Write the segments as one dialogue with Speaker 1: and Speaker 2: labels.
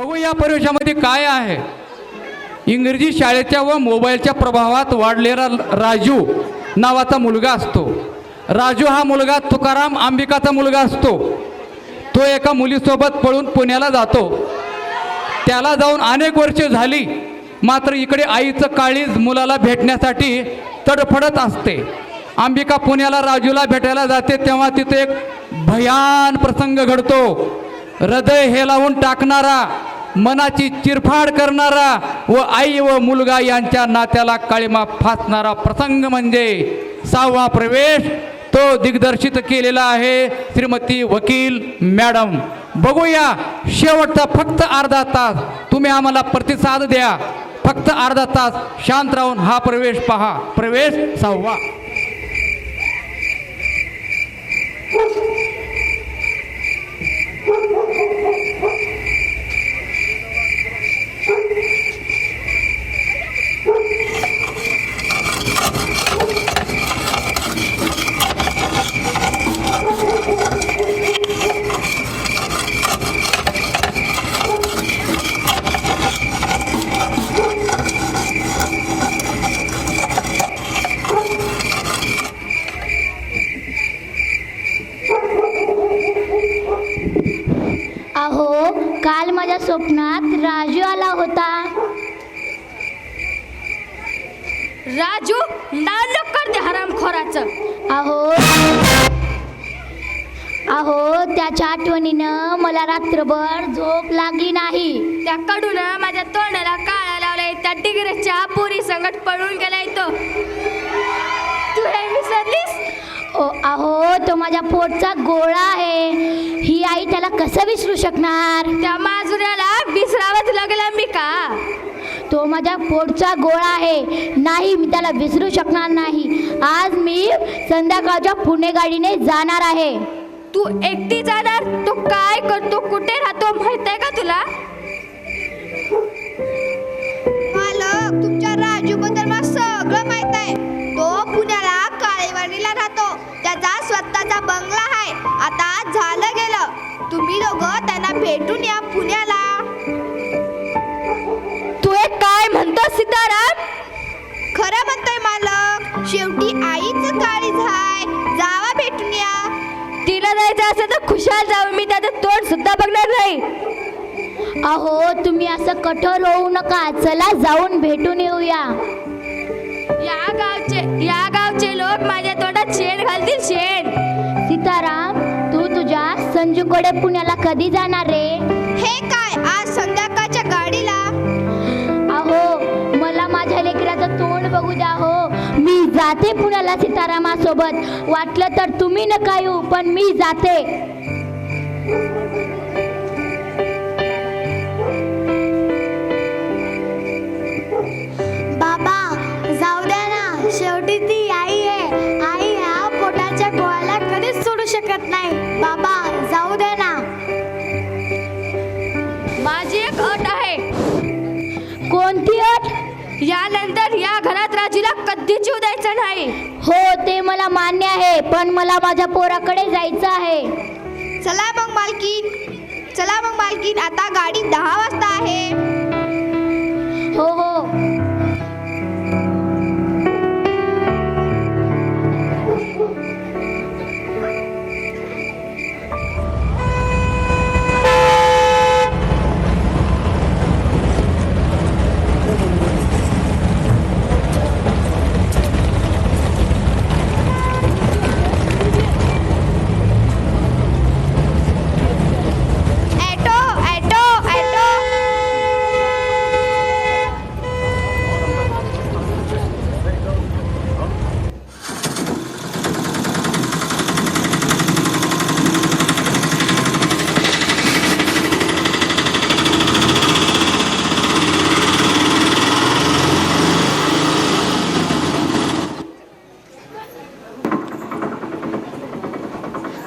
Speaker 1: बघू या परिवेशामध्ये काय आहे. इंग्रजी शाळेच्या व मोबाईलच्या प्रभावात वाढलेला राजू नावाचा मुलगा असतो. राजू हा मुलगा तुकाराम अंबिकाचा मुलगा असतो. तो एका मुलीसोबत पळून पुण्याला जातो. त्याला जाऊन अनेक वर्षे झाली, मात्र इकडे आईचं काळीज मुलाला भेटण्यासाठी तडफडत असते. अंबिका पुण्याला राजूला भेटायला जाते तेव्हा तिथे एक भयान प्रसंग घडतो. हृदय हेलावून टाकणारा, मनाची चिरफाड करणारा व आई व मुलगा यांच्या नात्याला काळीमा फासणारा प्रसंग म्हणजे 6वा प्रवेश. तो दिग्दर्शित केलेला आहे श्रीमती वकील मॅडम. बघूया शेवटचा फक्त अर्धा तास. तुम्ही आम्हाला प्रतिसाद द्या. फक्त अर्धा तास शांत राहून हा प्रवेश पहा. प्रवेश 6वा.
Speaker 2: अहो, काल माझ्या स्वप्नात राजू आला होता.
Speaker 3: राजू नाव करते हरामखोराचं.
Speaker 2: अहो त्याच्या आठवणीनं मला रात्रभर झोप लागली नाही.
Speaker 3: त्या कडून माझ्या तोंडाला काळा लावलाय. त्या डिग्रेच्या पुरी संगत पळून गेलाय तो. तू हे विसरलीस?
Speaker 2: अहो तो माझ्या पोटचा गोळा आहे. ही आई त्याला कसं विसरू शकणार?
Speaker 3: त्या माजुऱ्याला विसरावंच लागलं मी का?
Speaker 2: तो माझ्या पोटचा गोळा आहे. नाही, मी त्याला विसरू शकणार नाही. आज मी संध्याकाळच्या पुणे गाडीने जाणार आहे.
Speaker 3: तू एकटी जाणार? तो काय करतो, कुठे राहतो माहित आहे का तुला?
Speaker 4: मालक, तुमच्या राजू बद्दल मला सगळं माहित आहे. तो पुण्याला काळेवाडीला राहतो. त्याचा स्वतःचा बंगला आहे. आता झालं गेलं. तुम्ही दोघं त्यांना भेटून या पुण्याला.
Speaker 3: तू एक काय म्हणतो सीताराम?
Speaker 4: खरं म्हणतोय मालक. शेवटी आईच काळीज आहे. जावा भेटून या.
Speaker 3: तिला जायचं असेल तर खुशाल जाऊ. मी त्याचं तोंड सुद्धा बघणार नाही.
Speaker 2: अहो तुम्ही असं कठोर होऊ नका. चला जाऊन भेटून येऊया.
Speaker 3: या गावचे लोक माझ्या तोंडात शेण घालतील, शेण.
Speaker 2: सीताराम, तू तुझ्या संजूकडे पुण्याला कधी जाणार रे?
Speaker 4: हे काय, आज संध्याकाळच्या गाडीला.
Speaker 2: अहो मला माझ्या लेकराचं तोंड बघू द्या. हो, मी जाते पुण्याला सीतारामासोबत. वाटलं तर तुम्ही नका येऊ, पण मी जाते.
Speaker 4: बाबा जाऊ द्या ना. शेवटी ती आई आहे. आई ह्या पोटाच्या गोळ्याला कधीच सोडू शकत नाही. बाबा जाऊ द्या ना.
Speaker 3: माझी एक अट आहे.
Speaker 2: कोणती अट?
Speaker 3: यानंतर या घरात राजूला कधीच येऊ द्यायचं नाही.
Speaker 2: हो ते मला मान्य आहे, पण मला माझ्या पोराकडे जायचं आहे.
Speaker 4: चला मग मालकीन, आता गाडी 10 वाजता आहे.
Speaker 2: हो हो.
Speaker 4: ॲटो.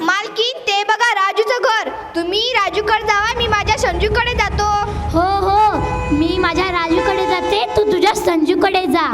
Speaker 4: मालकीन, ते बघा राजूचं घर. तुम्ही राजूकडे जावा, मी माझ्या संजूकडे जातो.
Speaker 2: हो हो, मी माझ्या राजूकडे जाते, तू तुझ्या संजूकडे जा.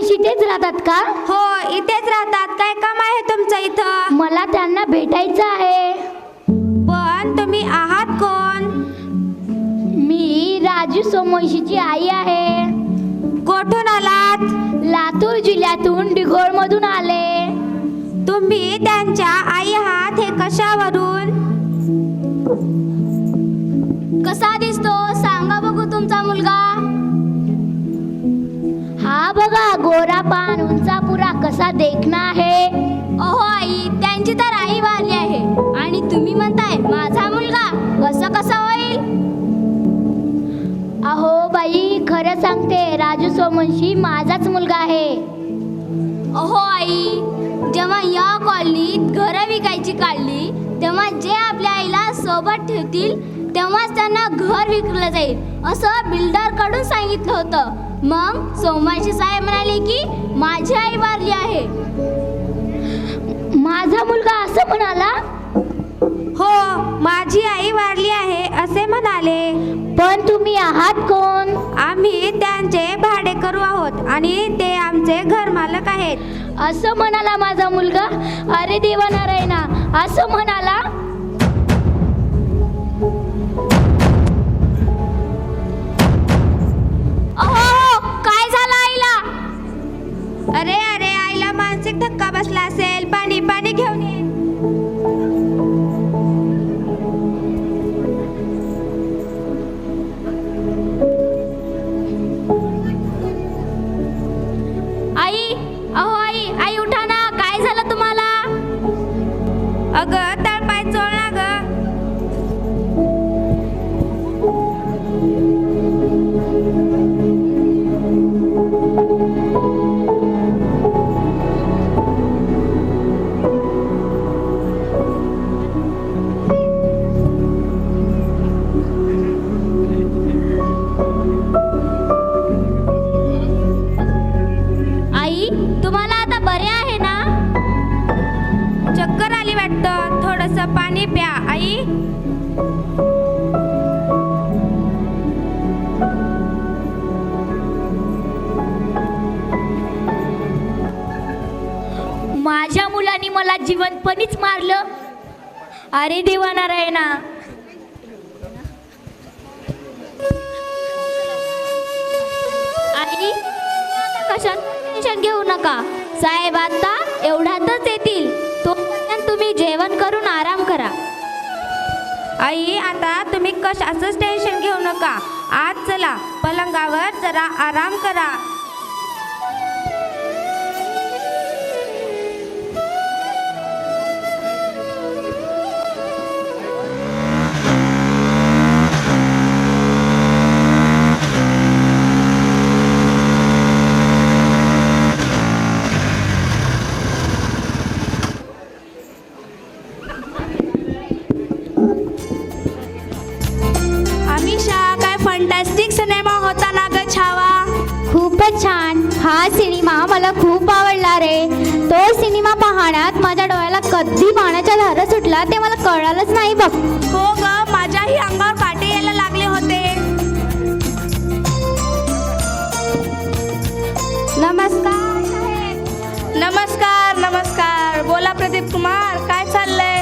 Speaker 2: सोमवंशी इथेच राहतात का?
Speaker 3: हो इथेच राहतात. काय काम आहे तुमचं इथं?
Speaker 2: मला त्यांना भेटायचं आहे.
Speaker 3: पण तुम्ही आहात कोण?
Speaker 2: मी राजू सोमवंशीची आई आहे.
Speaker 3: कोठून आलात?
Speaker 2: लातूर जिल्ह्यातून डिघोळमधून आले.
Speaker 3: तुम्ही त्यांच्या आई आहात हे कशावरून?
Speaker 2: कसा दिसतो सांगा बघू तुमचा मुलगा? हा बघा, गोरा पान, उंचापुरा, कसा देखणा आहे.
Speaker 3: अहो आई, त्यांची तर आई वारली आहे आणि तुम्ही म्हणताय माझा मुलगा? असं कसं होईल?
Speaker 2: अहो बाई, खरं सांगते, राजू सोमवंशी माझाच मुलगा आहे.
Speaker 3: अहो आई, जेव्हा या कॉलनीत घरं विकायची काढली तेव्हा जे आपल्या आईला सोबत ठेवतील तेव्हाच त्यांना घर विकलं जाईल असं बिल्डरकडून सांगितलं होतं. मग सोमवंशी साहेब म्हणाले की माझी आई वारली आहे.
Speaker 2: माझा मुलगा असं म्हणाला?
Speaker 3: हो, माझी आई वारली आहे असे म्हणाले.
Speaker 2: पण तुम्ही आहात कोण?
Speaker 3: आम्ही त्यांचे भाडेकरू आहोत आणि ते आमचे घरमालक आहेत.
Speaker 2: असं म्हणाला माझा मुलगा? अरे देवा नारायणा, असं म्हणाला?
Speaker 3: अहो, काय झालं आईला? अरे अरे, आईला मानसिक धक्का बसला असेल. पाणी पाणी घेऊन ये. आई, अहो आई, आई उठा ना. काय झालं तुम्हाला? अगं तळपाय चोळ ना ग. आई, तुम्हाला आता बरे आहे ना? चक्कर आली वाटतं. थोडंसं पाणी प्या आई.
Speaker 2: माझ्या मुलांनी मला जिवंतपणीच मारलं. अरे देवा नारायणा.
Speaker 3: आई, कशात टेन्शन घेऊ नका. साहेब आता एवढ्यातच येतील. तोपर्यंत तुम्ही जेवण करून आराम करा. आई, आता तुम्ही कशाचंच टेन्शन घेऊ नका. आज चला पलंगावर जरा आराम करा. अमिषा, काय फंटॅस्टिक सिनेमा होता ना ग छावा.
Speaker 2: खूपच छान. हा सिनेमा मला खूप आवडला रे. तो सिनेमा पाहण्यात माझ्या डोळ्याला कधी पाण्याच्या धारा सुटला ते मला कळालंच नाही बघ.
Speaker 3: हो ग, माझ्याही अंगावर काटे यायला लागले होते. नमस्कार साहेब.
Speaker 5: नमस्कार नमस्कार. बोला प्रदीप कुमार, काय चाललंय?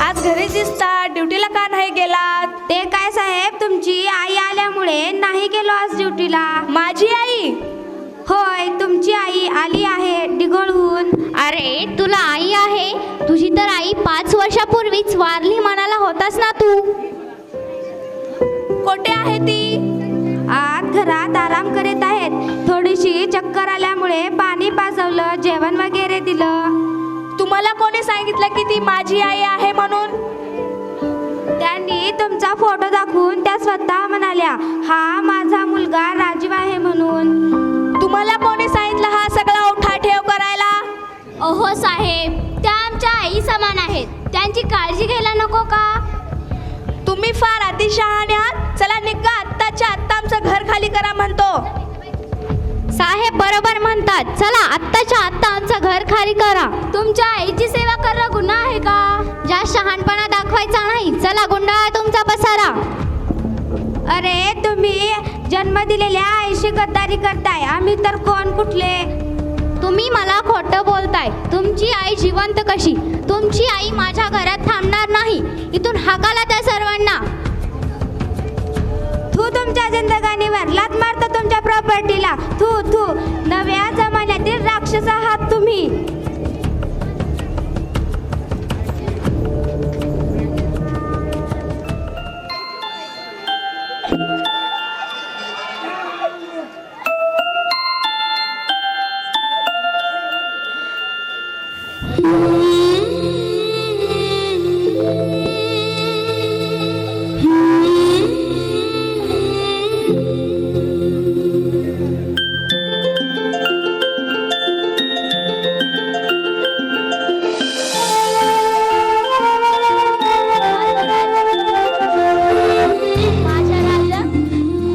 Speaker 5: आज घरी दिसतात, ड्युटीला का नाही गेलात?
Speaker 3: ते काय साहेब, तुमची आई आल्यामुळे नाही गेलो आज ड्युटीला.
Speaker 5: माझी आई?
Speaker 3: होय, तुमची आई आली आहे डिघोळहून.
Speaker 2: अरे तुला आई आहे? तुझी तर आई 5 वर्षापूर्वीच वारली म्हणाला होतास ना तू.
Speaker 5: कोठे आहे ती?
Speaker 3: आत घरात आराम करीत आहेत. थोडीशी चक्कर आल्यामुळे पाणी पाजवलं, जेवण वगैरे दिलं.
Speaker 5: तुम्हाला कोणी सांगितलं की ती माझी आई आहे म्हणून?
Speaker 3: त्यांनी तुमचा फोटो दाखवून त्या स्वतः म्हणाल्या हा माझा मुलगा राजीव आहे म्हणून.
Speaker 5: तुम्हाला कोणी सांगितलं हा सगळा उठाठेव करायला?
Speaker 3: अहो साहेब, त्या आमच्या आई समान आहेत. त्यांची काळजी घ्यायला नको का?
Speaker 5: तुम्ही फार अतिशहाणे आहात. चला निघा, आत्ताच्या आत्ता आमचं घर खाली करा म्हणतो.
Speaker 2: साहेब बरोबर म्हणतात. चला आत्ताच्या आत्ता आमचं घर खाली करा.
Speaker 3: तुमच्या आईची सेवा करणं गुन्हा आहे का?
Speaker 2: जास्त शहाणपणा दाखवायचा नाही. चला गुंडाळा तुमचा पसारा.
Speaker 3: अरे तुम्ही जन्म दिलेल्या आईशी गद्दारी करताय. आम्ही तर कोण कुठले? तुम्ही मला खोटं बोलताय. तुमची आई जिवंत कशी? तुमची आई माझ्या घरात थांबणार नाही. इथून हाकाला त्या सर्वांना.
Speaker 5: तू तुमच्या जिंदगानीवर लात मारतो तुमच्या प्रॉपर्टीला. तू तू नव्या जमान्यातील राक्षस आहात तुम्ही.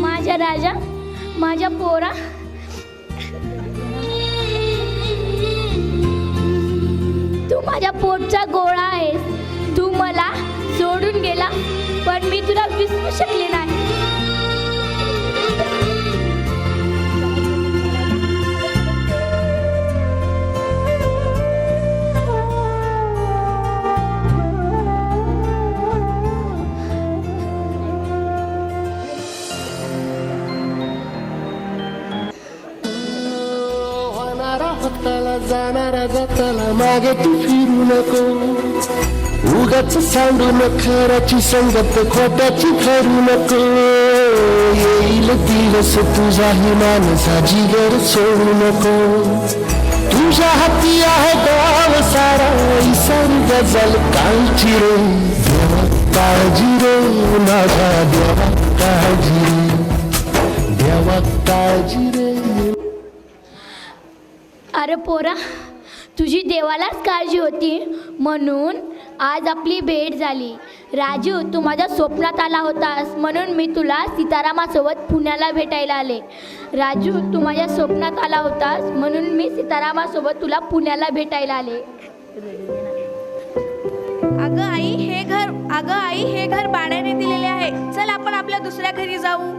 Speaker 2: माझ्या राजा, माझ्या पोरा, तू माझ्या पोटचा गोळा आहेस. तू मला सोडून गेला पण मी तुला विसरू शकले नाही.
Speaker 6: हाताला जाणारा जाताला मागे तू फिरू नको. उगाच सांडू खराची संगत खोट्याची करू नको. येईल दिवस तुझाही माणसा जिगर सोडू नको. तुझ्या हाती आहे गाव सारा इसर गजल कालची रे. देवा काळजी रे माझा देवा काळजी रे. देवा काळजी रे.
Speaker 2: अरे पोरा, तुझी देवालाच काळजी होती म्हणून आज आपली भेट झाली. राजू, तू माझ्या स्वप्नात आला होतास म्हणून मी तुला सीतारामासोबत पुण्याला भेटायला आले. राजू, तू माझ्या स्वप्नात आला होतास म्हणून मी सीतारामासोबत तुला पुण्याला भेटायला आले.
Speaker 5: अगं आई हे घर भाड्याने दिलेले आहे. चल आपण आपल्या दुसऱ्या घरी जाऊ.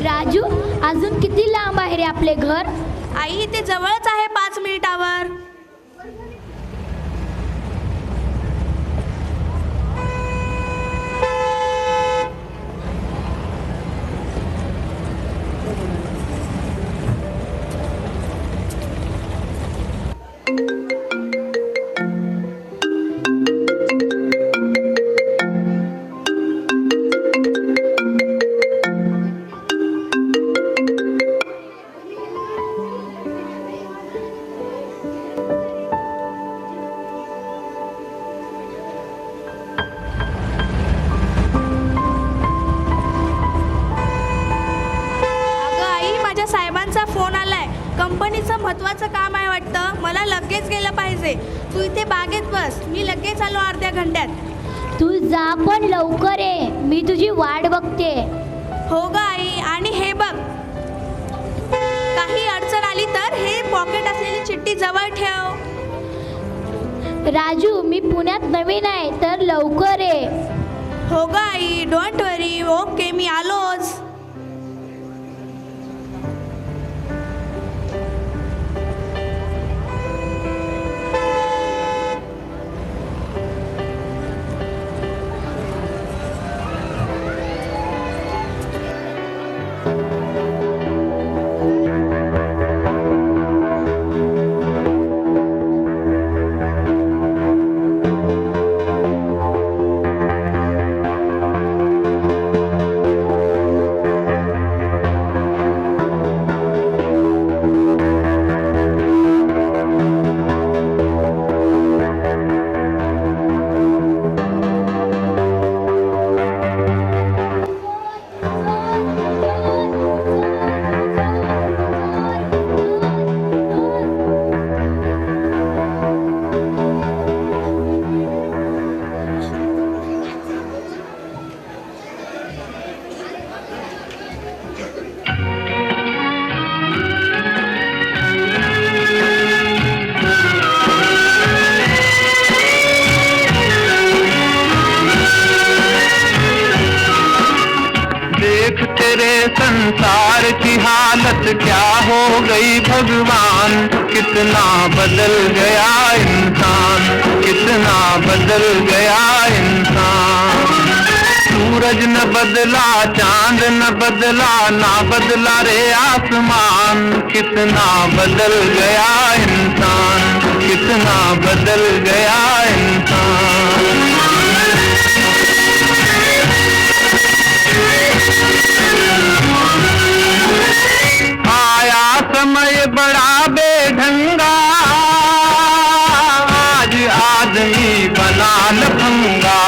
Speaker 2: राजू, अजून किती लांब आहे रे आपले घर?
Speaker 5: आई, ते जवळच आहे 5 मिनिटावर. साहेबांचा फोन आलाय. कंपनीचं महत्त्वाचं काम आहे वाटतं. मला लगेच गेलं पाहिजे. तू इथे बागेत बस, मी लगेच आलो अर्ध्या घंट्यात.
Speaker 2: तू जा पण लवकर ये, मी तुझी वाट बघते.
Speaker 5: हो ग आई. आणि हे बघ, काही अडचण आली तर हे पॉकेट असलेली चिठ्ठी जवळ ठेव.
Speaker 2: राजू, मी पुण्यात नवीन आहे तर लवकर ये.
Speaker 5: हो ग आई, डोंट वरी. ओके, मी आलोच.
Speaker 7: देख तेरे संसार की हालत क्या हो गई भगवान, कितना बदल गया इंसान, कितना बदल गया इंसान। सूरज न बदला, चांद न बदला, ना बदला रे आसमान, कितना बदल गया इंसान, कितना बदल गया इंसान। आया समय बड़ा बेढंगा, आज आदमी बना लफंगा,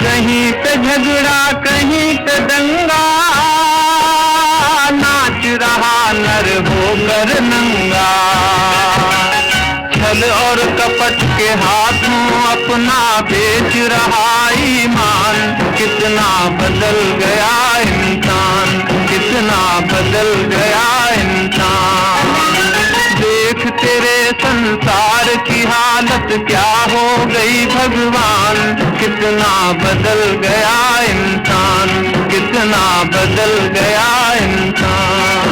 Speaker 7: कहीं पे झगड़ा कहीं पे दंगा, नाच रहा नर होकर नंगा। छल और कपट के हाथों अपना बेच रहा ईमान, कितना बदल गया इंसान, कितना बदल गया इंसान। देख तेरे संसार की हालत क्या हो गई भगवान, कितना बदल गया इंसान, कितना बदल गया इंसान।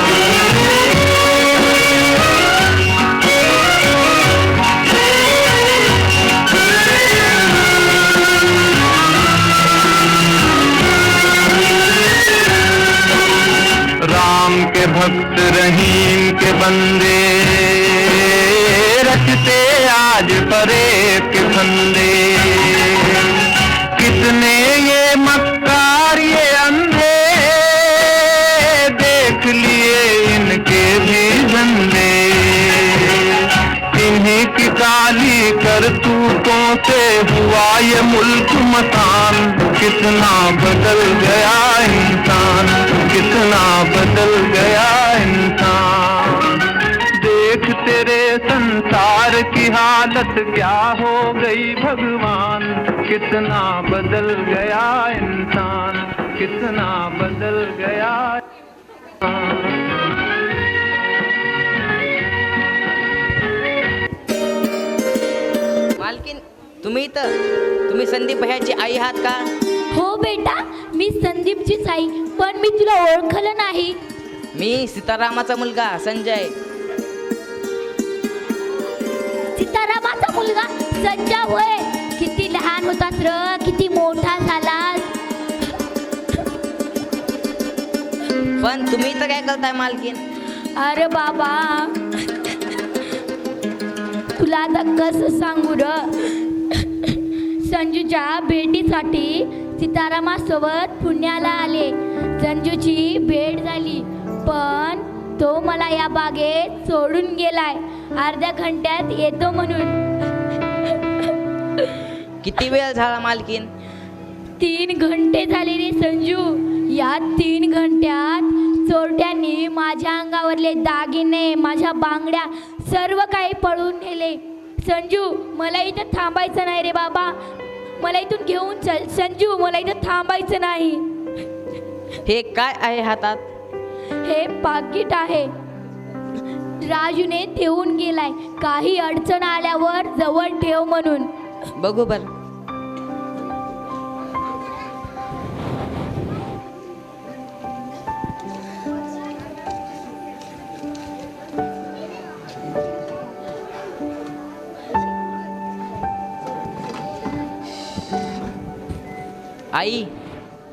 Speaker 7: राम के भक्त रहीम के बंदे, रचते आज परे के फंदे, कितने ये मक्कार ये अंधे, देख लिए इनके भी धंधे। इन्हीं की काली करतूतों से हुआ ये मुल्क मसान, कितना बदल गया इंसान, कितना बदल गया इंसान। देख तेरे संसार की हालत क्या हो गई भगवान, कितना बदल गया इंसान, कितना बदल गया इंसान।
Speaker 8: मालकीन, तुम्ही संदीप भैयाची आई आहात का?
Speaker 2: हो बेटा, मी संदीपचीच आई, पण मी तुला ओळखलं नाही.
Speaker 8: मी सीतारामाचा मुलगा संजय.
Speaker 2: सीतारामाचा मुलगा संजय होय? किती लहान होतास र, किती मोठा झालास.
Speaker 8: पण तुम्ही तर काय करताय मालकीन?
Speaker 2: अरे बाबा, तुला आता कसं सांगू र. संजूच्या भेटीसाठी सीतारामासोबत पुण्याला आले. संजूची भेट झाली, पण तो मला या बागेत सोडून गेलाय. अर्ध्या घंट्यात येतो म्हणून.
Speaker 8: किती वेळ झाला मालकीन?
Speaker 2: 3 घंटे झाले रे संजू. या 3 घंट्यात चोरट्यांनी माझ्या अंगावरले दागिने, माझ्या बांगड्या, सर्व काही पळून नेले. संजू, मला इथं थांबायचं नाही रे बाबा, मला इथून घेऊन चल. संजू, मला इथं थांबायचं नाही.
Speaker 8: हे काय आहे हातात?
Speaker 2: हे पाकिट आहे. राजूने ठेवून गेलाय, काही अडचण आल्यावर जवळ ठेव म्हणून.
Speaker 8: बघू बर. आई,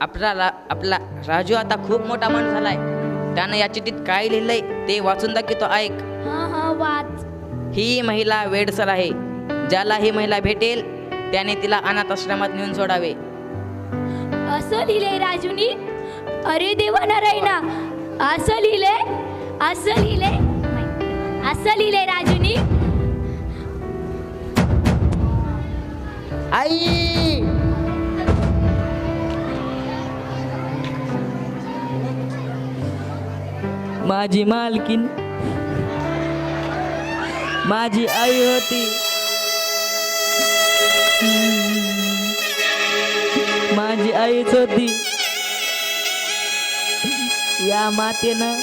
Speaker 8: आपला राजू आता खूप मोठा माणूस झालाय. त्यानं या चिठ्ठीत काय लिहिलंय ते वाचून दाखवतो, ऐक.
Speaker 2: हा वाच.
Speaker 8: ही महिला वेडसर आहे. ज्याला ही महिला भेटेल त्याने तिला अनाथ आश्रमात नेऊन सोडावे.
Speaker 2: असं लिहिलंय राजूनी? अरे देवा नारायणा, असं लिहिलंय, असं लिहिलंय, असं लिहिलंय राजूनी.
Speaker 8: आई, माझी मालकीन माझी आई होती. माझी आईच होती. या मातेनं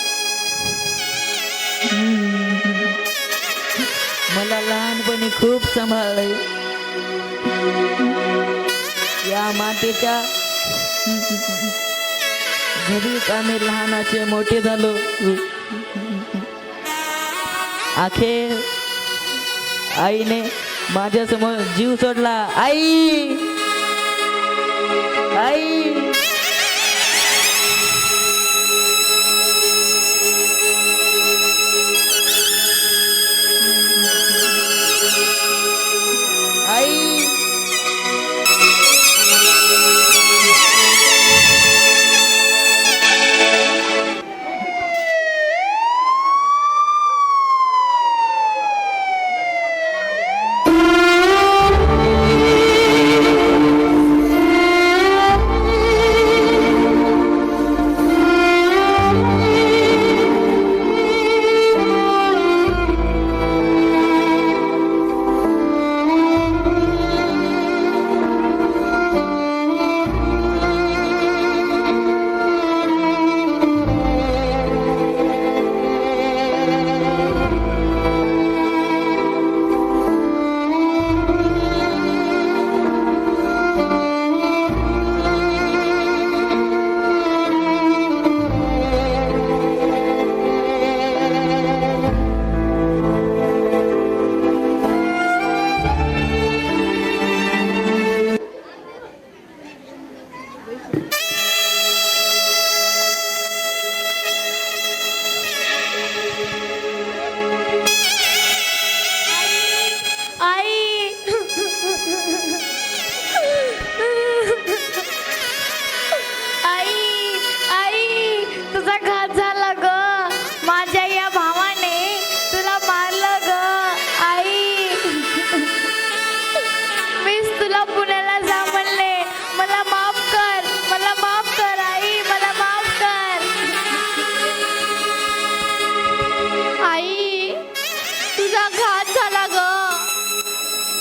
Speaker 8: मला लहानपणी खूप सांभाळलंय. या मातेच्या घरीच आम्ही लहानाचे मोठे झालो. अखेर आईने माझ्यासमोर जीव सोडला. आई आई आई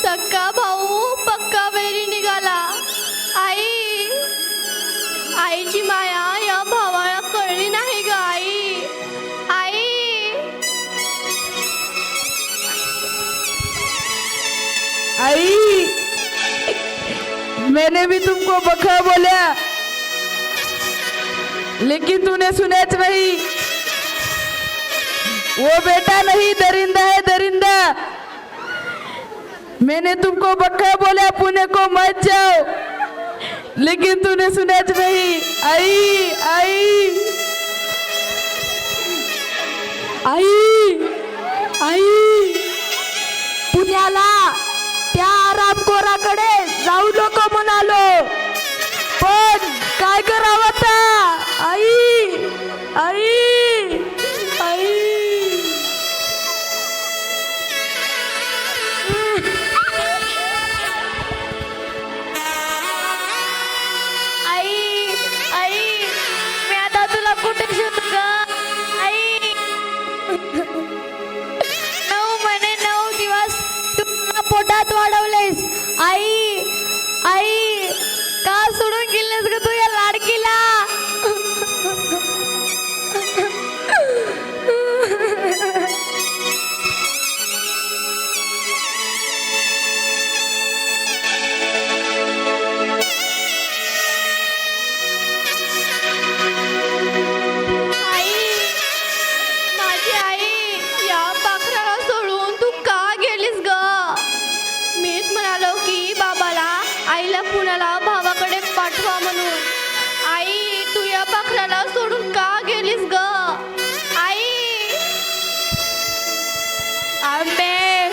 Speaker 2: सक्का भाऊ पक्का वैरी निघाला. आई आईची माया या भावाला कळली नाही ग आई. आई
Speaker 9: आई मैंने भी तुमको बखा बोला लेकिन तूने सुनेच नहीं. वो बेटा नहीं दरिंदा है दरिंदा. मैंने तुमको बखा बोला पुणे को मत जाओ लेकिन तूने सुनेच नहीं. आई आई आई आई पुण्याला त्या आरामखोराकडे जाऊ नको म्हणालो पण काय करावं आता. आई आई आई
Speaker 2: आई आई मी आता तुला कुठे शोधू ग आई. 9 महिने 9 दिवस तू मला पोटात वाढवलेस आई. आई का सोडून गेलेस ग तू या लाडकीला. पुण्याला भावाकडे पाठवा म्हणून. आई तू या पाखराला सोडून का गेलीस ग आई. आंबे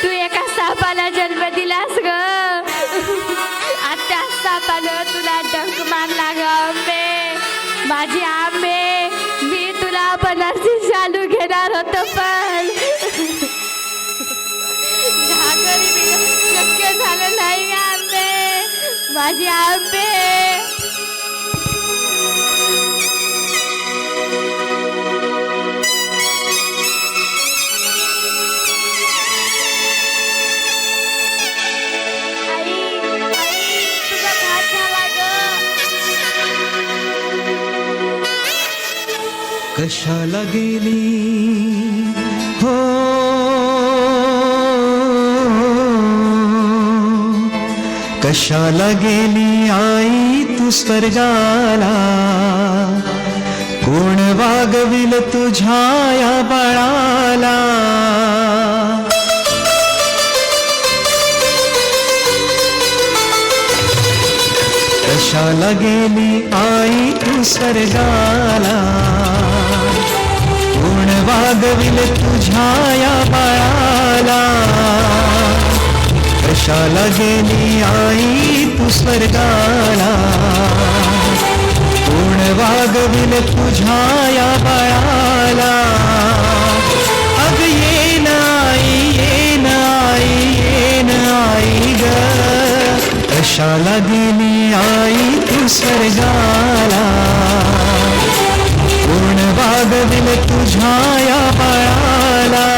Speaker 2: तू एका सापाला जन्म दिलास ग. आता सापानं तुला डंक मारला ग आंबे. माझी आंबे मी तुला बनारसी शालू घेणार होतो पण शक्य झालं नाही आंबे. माझी आंबे आई आई तुझा घात झाला ग.
Speaker 10: कशाला गेली हो कशाला गेली आई तू स्वर्गाला कोण वागविल तुझ्या या बाळाला कशाला गेली आई तू स्वर्गाला कोण वागविल तुझ्या या बाळाला कशाला गेली आई तू स्वर्गाला कोण वागविल तुझ्या या बाळाला अग येन आई ग कशाला गेली आई तू स्वर्गाला कोण वागविल तुझ्या या बाळाला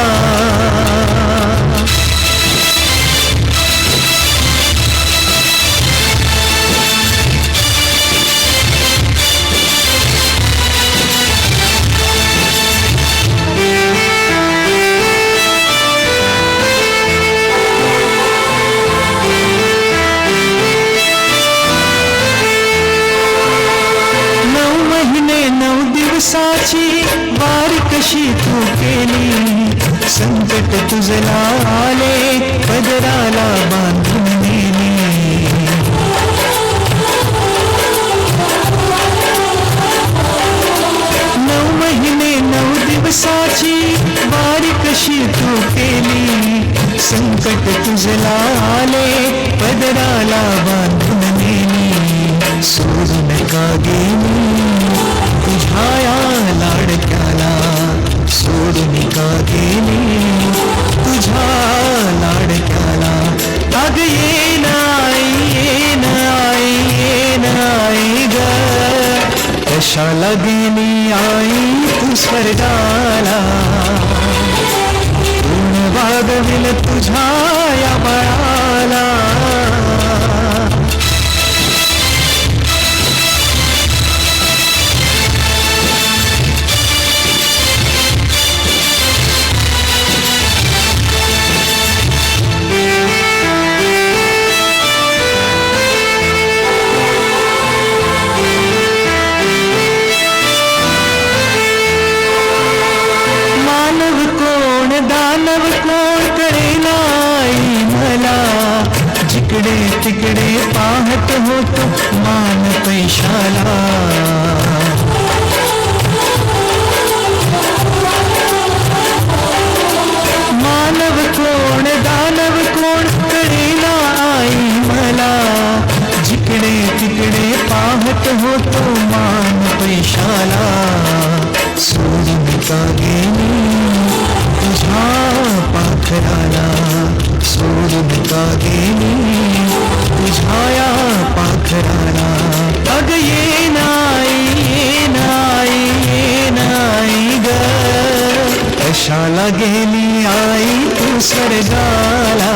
Speaker 10: दिवसाची वारी कशी तू केली संकट तुझला आले पदराला बांधून नेली 9 महिने 9 दिवसाची वारी कशी तू केली संकट तुझला आले पदराला बांधून नेली सोडून का गेली तुझ्या या लाडक्याला सोडून का गेली तुझ्या लाडक्याला अग येन आई ग कशाला गेली आई तू स्वर्गाला कोण वागविल तुझ्या या बाळाला दानव कोण करेल आई मला जिकडे तिकडे पाहत होतो मान पैशाला मानव कोण दानव कोण करेल आई मला जिकडे तिकडे पाहत होतो मान पैशाला सोडून का गेली तुझ्या पाखराला सोडून का गेली तुझ्या या पाखराला अग येन आई ग कशाला गेली आई तू स्वर्गाला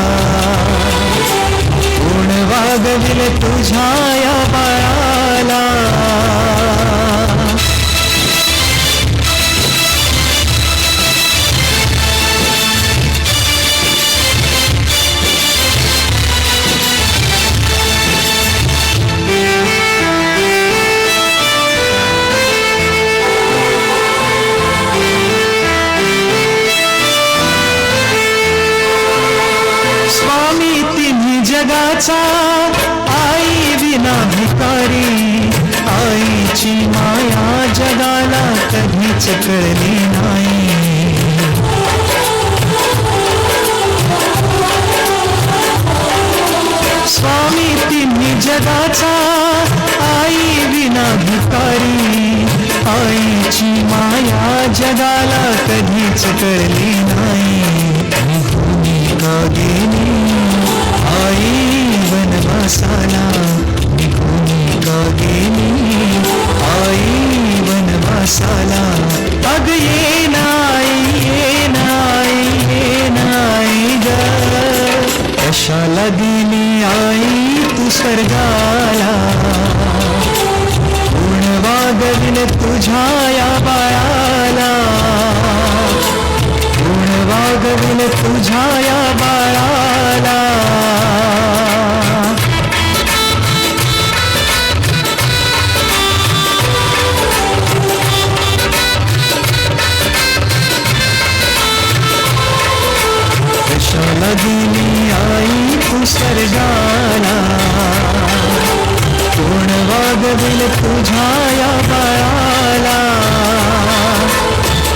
Speaker 10: कोण वागविल तुझ्या या बाळाला जगाचा आई विना भिकारी आईची माया जगाला कधीच कळली नाही स्वामी तिन्ही जगाचा आई विना भिकारी आईची माया जगाला कधीच कळली नाही भूमिका गेली आई वनवासाला निघून का गेली आई वनवासाला अग येन आई ग कशाला गेली आई तू स्वर्गाला कोण वागविल तुझ्या या बाळाला कोण वागविल तुझ्या या बाळाला वाढविल तुझ्या या बाळाला,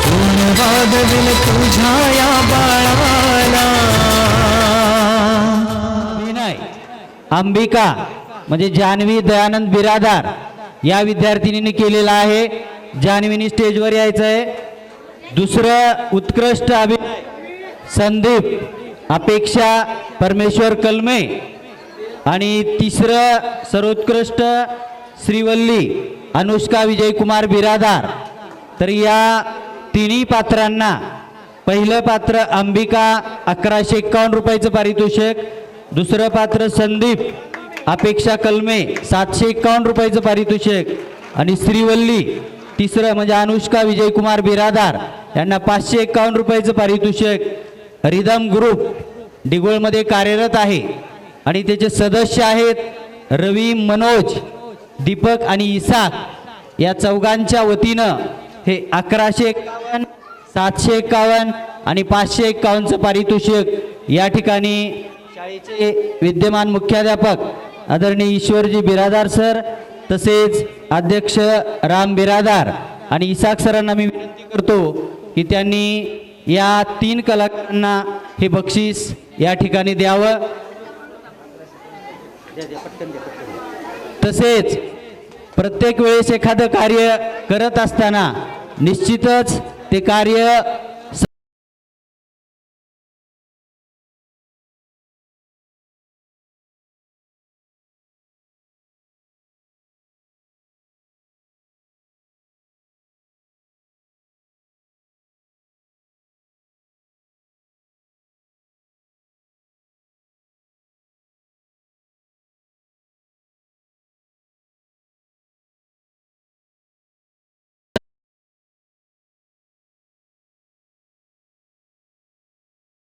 Speaker 10: कोण वाढविल तुझ्या या बाळाला.
Speaker 11: अभिनय अंबिका म्हणजे जान्हवी दयानंद बिरादार या विद्यार्थिनीने केलेला आहे. जान्हवीने स्टेजवर यायचं आहे. दुसरं उत्कृष्ट अभिनय संदीप अपेक्षा परमेश्वर कलमे आणि तिसरं सर्वोत्कृष्ट श्रीवल्ली अनुष्का विजयकुमार बिरादार. तर या तिन्ही पात्रांना पहिलं पात्र अंबिका 1151 रुपयाचं पारितोषिक, दुसरं पात्र संदीप अपेक्षा कलमे 751 रुपयाचं पारितोषिक आणि श्रीवल्ली तिसरं म्हणजे अनुष्का विजयकुमार बिरादार यांना 551 रुपयाचं पारितोषिक. रिदम ग्रुप डिगोळमध्ये कार्यरत आहे आणि त्याचे सदस्य आहेत रवी, मनोज, दीपक आणि इसाक. या चौघांच्या वतीनं हे 1151, 751 आणि 551चं पारितोषिक या ठिकाणी शाळेचे विद्यमान मुख्याध्यापक आदरणीय ईश्वरजी बिरादार सर तसेच अध्यक्ष राम बिरादार आणि इसाक सरांना मी विनंती करतो की त्यांनी या 3 कलाकारांना हे बक्षीस या ठिकाणी द्यावं. तसेच प्रत्येक वेळेस एखादं कार्य करत असताना निश्चितच ते कार्य